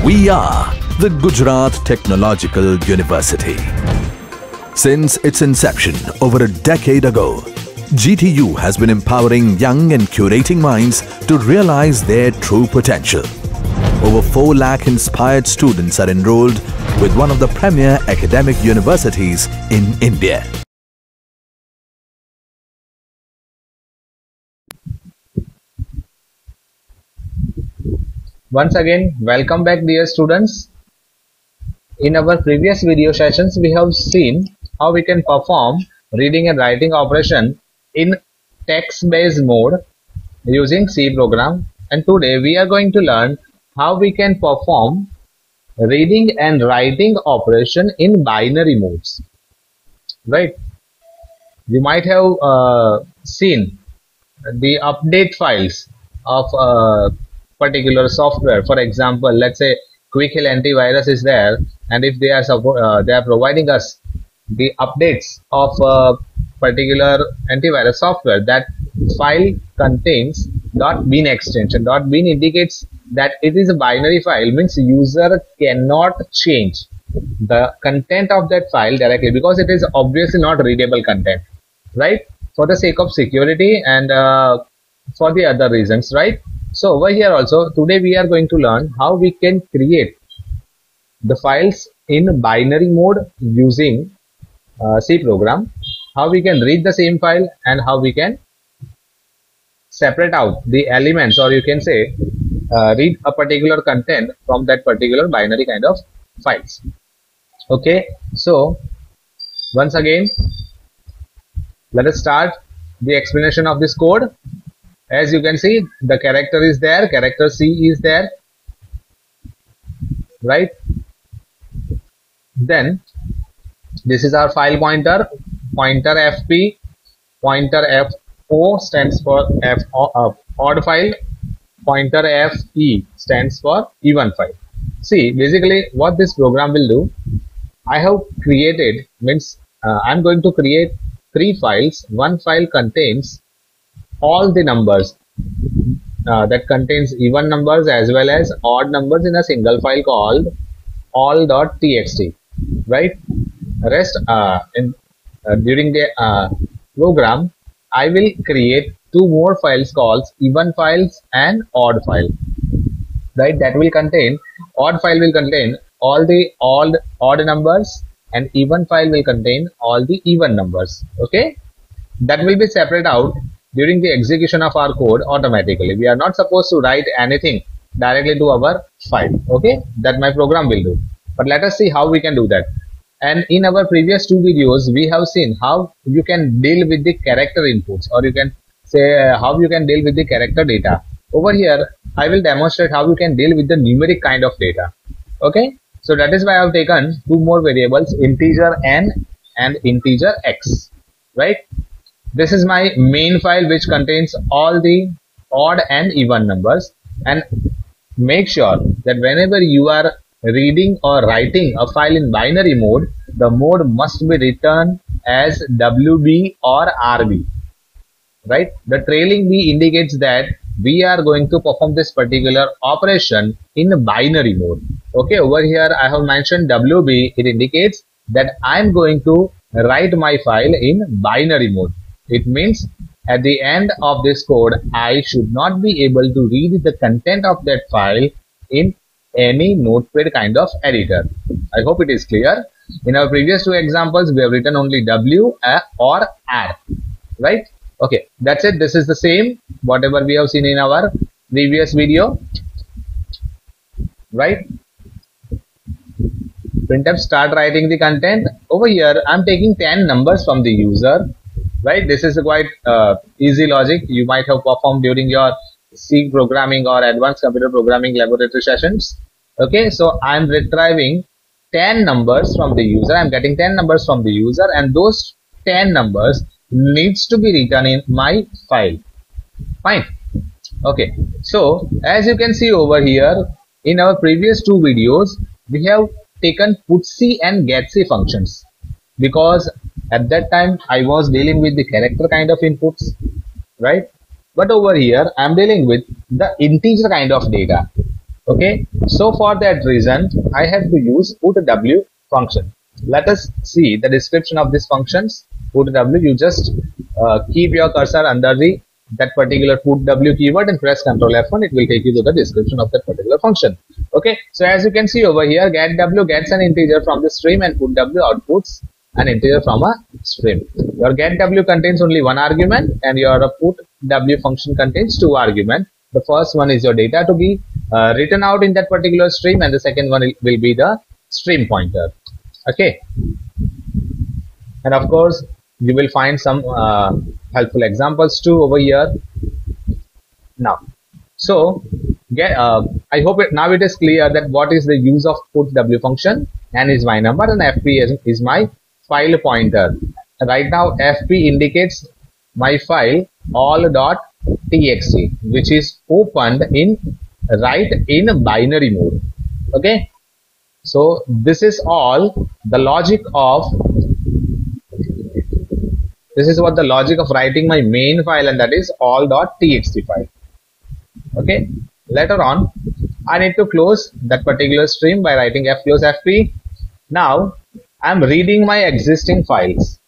We are the Gujarat Technological University. Since its inception over a decade ago, GTU has been empowering young and curating minds to realize their true potential. Over 4 lakh inspired students are enrolled with one of the premier academic universities in India. Once again, welcome back dear students. In our previous video sessions, we have seen how we can perform reading and writing operation in text-based mode using C program, and today we are going to learn how we can perform reading and writing operation in binary modes. Right? You might have seen the update files of particular software. For example, let's say Quick Heal antivirus is there, and if they are providing us the updates of a particular antivirus software, that file contains .bin extension. .bin indicates that it is a binary file, means user cannot change the content of that file directly because it is obviously not readable content, right? For the sake of security and for the other reasons, right? So over here also, today we are going to learn how we can create the files in binary mode using C program, how we can read the same file, and how we can separate out the elements, or you can say read a particular content from that particular binary kind of files. Okay, so once again, let us start the explanation of this code. As you can see, the character is there, character C is there, right? Then this is our file pointer, pointer FP, pointer FO stands for odd file, pointer FE stands for even file. See, basically what this program will do, I have created, means I'm going to create 3 files. One file contains all the numbers that contains even numbers as well as odd numbers in a single file called all.txt, right? Rest during the program, I will create 2 more files called even files and odd file, right? That will contain, odd file will contain all the odd numbers, and even file will contain all the even numbers. Okay, that will be separated out during the execution of our code automatically. We are not supposed to write anything directly to our file. Okay, that my program will do. But let us see how we can do that. And in our previous 2 videos, we have seen how you can deal with the character inputs, or you can say how you can deal with the character data. Over here, I will demonstrate how you can deal with the numeric kind of data. Okay, so that is why I have taken 2 more variables, integer n and integer x, right? This is my main file which contains all the odd and even numbers, and make sure that whenever you are reading or writing a file in binary mode, the mode must be written as WB or RB, right? The trailing B indicates that we are going to perform this particular operation in binary mode. Okay, over here I have mentioned WB. It indicates that I am going to write my file in binary mode. It means at the end of this code, I should not be able to read the content of that file in any notepad kind of editor. I hope it is clear. In our previous 2 examples, we have written only W or R, right? Okay, that's it. This is the same whatever we have seen in our previous video, right? Printf start writing the content. Over here, I'm taking 10 numbers from the user. Right, this is a quite easy logic you might have performed during your C programming or advanced computer programming laboratory sessions. Okay, so I'm retrieving 10 numbers from the user. I'm getting 10 numbers from the user, and those 10 numbers needs to be written in my file. Fine. Okay, so as you can see over here, in our previous 2 videos, we have taken putC and getC functions, because at that time I was dealing with the character kind of inputs, right? But over here I am dealing with the integer kind of data. Okay, so for that reason, I have to use put w function. Let us see the description of these functions. Put w, you just keep your cursor under the that particular put w keyword and press Ctrl F1. It will take you to the description of that particular function. Okay, so as you can see over here, get w gets an integer from the stream and put w outputs an integer from a stream. Your get w contains only one argument and your put w function contains two arguments. The first one is your data to be written out in that particular stream, and the second one will be the stream pointer. Okay, and of course you will find some helpful examples too over here. Now, so I hope now it is clear that what is the use of put w function. N is my number and fp is my file pointer. Right now fp indicates my file all.txt, which is opened in binary mode. Okay, so this is all the logic of what the logic of writing my main file, and that is all.txt file. Okay, later on I need to close that particular stream by writing close fp. Now I am reading my existing files.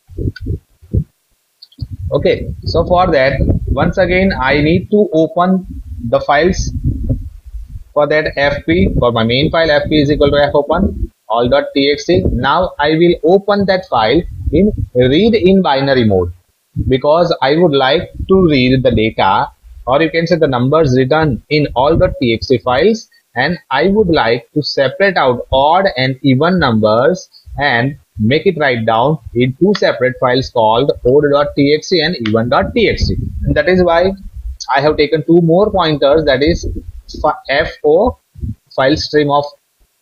Okay, so for that, once again I need to open the files. For that, fp, for my main file, fp is equal to fopen all.txt. Now I will open that file in read in binary mode, because I would like to read the data, or you can say the numbers written in all.txt files, and I would like to separate out odd and even numbers and make it write down in two separate files called odd.txt and even.txt. And that is why I have taken two more pointers, that is fo, file stream of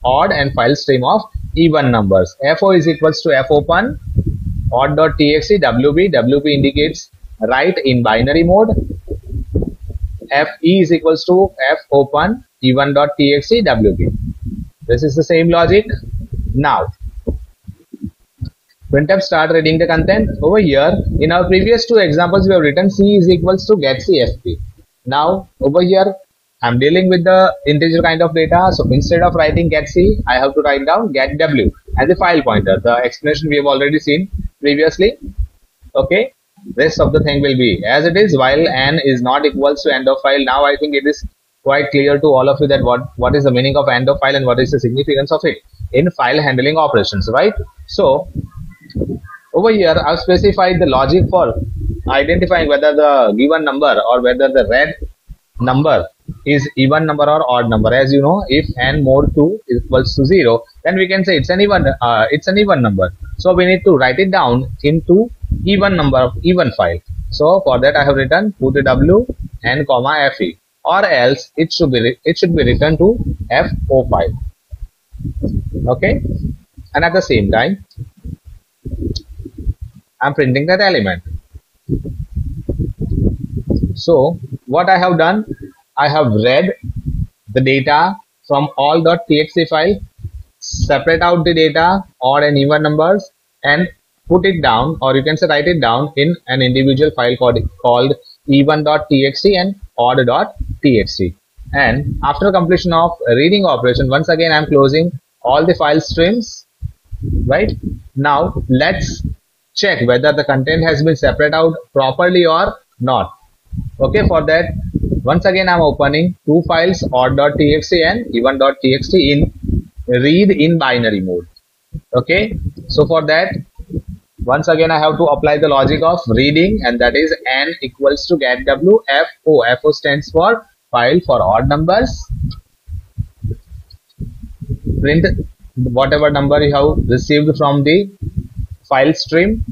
odd, and file stream of even numbers. Fo is equals to fopen odd.txt wb indicates write in binary mode. fe is equals to fopen even.txt wb. This is the same logic. Now printf start reading the content. Over here in our previous two examples we have written c is equals to get cfp. Now over here I'm dealing with the integer kind of data, so instead of writing get c, I have to write down get w as a file pointer. The explanation we have already seen previously. Okay, rest of the thing will be as it is, while n is not equals to end of file. Now I think it is quite clear to all of you that what is the meaning of end of file and what is the significance of it in file handling operations, right? So over here I've specified the logic for identifying whether the given number or whether the read number is even number or odd number. As you know, if n mod 2 equals to 0, then we can say it's an even number. So we need to write it down into even number of even file. So for that I have written put w n comma fe, or else it should be written to fo file. Okay, and at the same time I'm printing that element. So what I have done, I have read the data from all.txt file, separate out the data, odd and even numbers, and put it down, or you can say write it down in an individual file called even.txt and odd.txt. And after completion of reading operation, once again I am closing all the file streams. Right now let's check whether the content has been separated out properly or not. Okay, for that once again I'm opening two files, odd.txt and even.txt, in read in binary mode. Okay, so for that once again I have to apply the logic of reading, and that is n equals to get w fo. Fo stands for file for odd numbers. Print whatever number you have received from the file stream,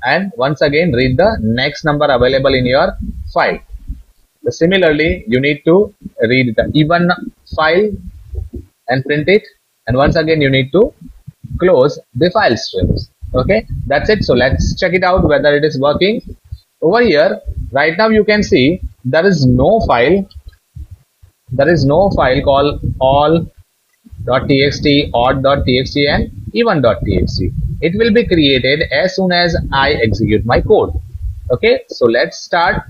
and once again read the next number available in your file. Similarly, you need to read the even file and print it, and once again you need to close the file streams. Okay, that's it. So let's check it out whether it is working. Over here right now you can see there is no file called all.txt, odd.txt and even.txt. It will be created as soon as I execute my code. Okay, so let's start.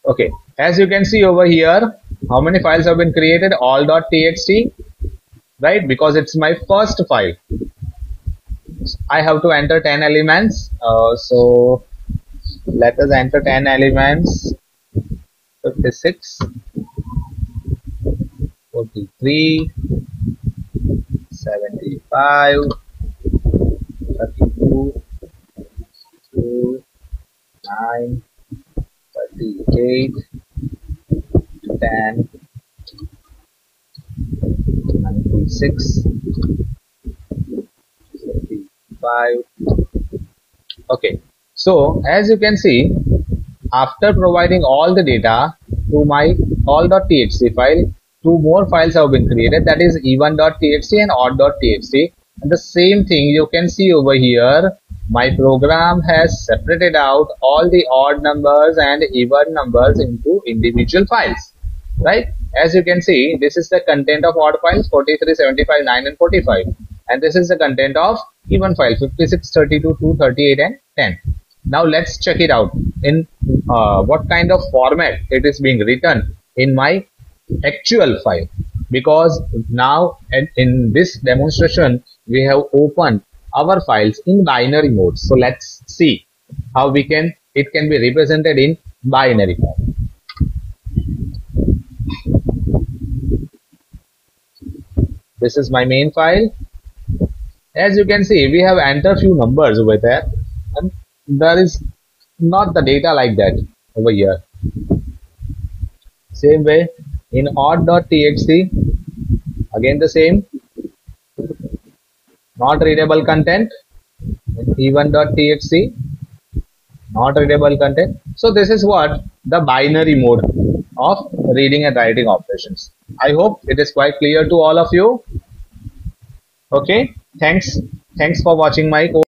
Okay, as you can see over here, how many files have been created? All.txt, right? Because it's my first file. I have to enter 10 elements. So let us enter 10 elements. 56, 43, 75, 32, 2, 9, 38, 10, 96, 35. Okay, so as you can see, after providing all the data to my all.txt file, two more files have been created, that is even.txt and odd.txt. And the same thing you can see over here, my program has separated out all the odd numbers and even numbers into individual files, right? As you can see, this is the content of odd files 43, 75, 9 and 45, and this is the content of even file 56, 32, 2, 38 and 10. Now let's check it out in what kind of format it is being written in my actual file, because now in this demonstration we have opened our files in binary mode. So let's see how it can be represented in binary form. This is my main file. As you can see, we have entered few numbers over there, and there is not the data like that over here. Same way in odd.txt, again the same, not readable content. In even.txt, not readable content. So this is what the binary mode of reading and writing operations. I hope it is quite clear to all of you. Okay, thanks for watching my course.